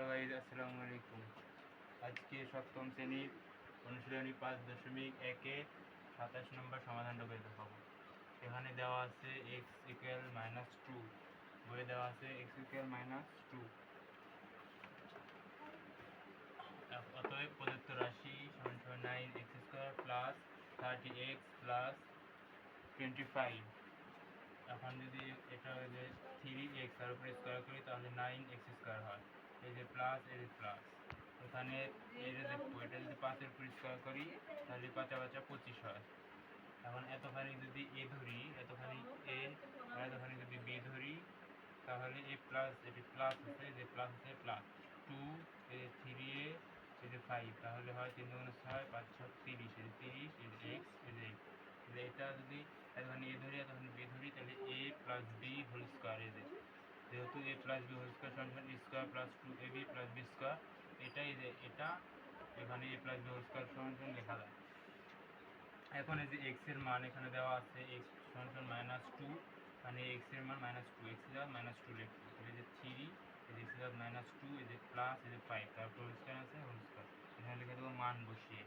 Hello guys, আসসালামু আলাইকুম। আজকে সপ্তম শ্রেণীর অনুশীলনী 5.1-এ 27 নম্বর সমাধানটা করে দেখাবো। এখানে দেওয়া আছে এক্স ইকুয়াল -2, বইয়ে দেওয়া আছে এক্স ইকুয়াল -2। অতএব প্রদত্ত রাশি সমান 9x² প্লাস 30x প্লাস 25। এখন যদি এটা যে 3x তার উপরে স্কোয়ার করি তাহলে 9x² হয়। এই যে প্লাস, এই যে প্লাস, এখানে এই যে দেখবো এটা যদি 5-এর উপর স্কোয়ার করি তাহলে 5 5 25 হয়। এখন এতখানি যদি এ ধরি, এতখানি এ আর এতখানি যদি বি ধরি তাহলে এ প্লাস, এটি প্লাস আছে, যে প্লাস আছে প্লাস 2, এই যে 3a, এই যে 5, তাহলে হয় 3 2 6, 5 6 30, এই যে 30, এই যে এক্স, এই যে এটা যদি এতখানি এ ধরি এতখানি বি ধরি তাহলে a plus b whole square. এই যে যেহেতু a plus b whole square সমান square plus 2ab plus b square, এটাই যে এটা এখানে a plus b whole square সমান লেখা যায়। এখন এই যে এক্স এর মান এখানে দেওয়া আছে এক্স সমান -2, মানে এক্স এর মান -2, এক্স এর -2 লিখবো। এই যে 3, এই যে এক্স এর -2, এই যে প্লাস, এই যে 5, তারপর হোল স্কোয়ার আছে, হোল স্কোয়ার এখানে লিখে দেবো মান বসিয়ে।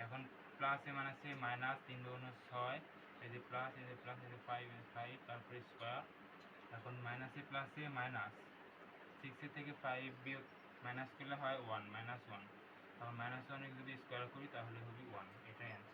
এখন প্লাসে মান আছে -3 2 6, এই যে প্লাস, এই যে প্লাস, এই যে 5, এই যে 5, তারপর স্কোয়ার। এখন মাইনাসে প্লাসে মাইনাস 6 থেকে 5 বিয়োগ মাইনাস করলে হয় 1, -1। এখন -1 যদি স্কোয়ার করি তাহলে হবে 1, এটাই অ্যান্সার।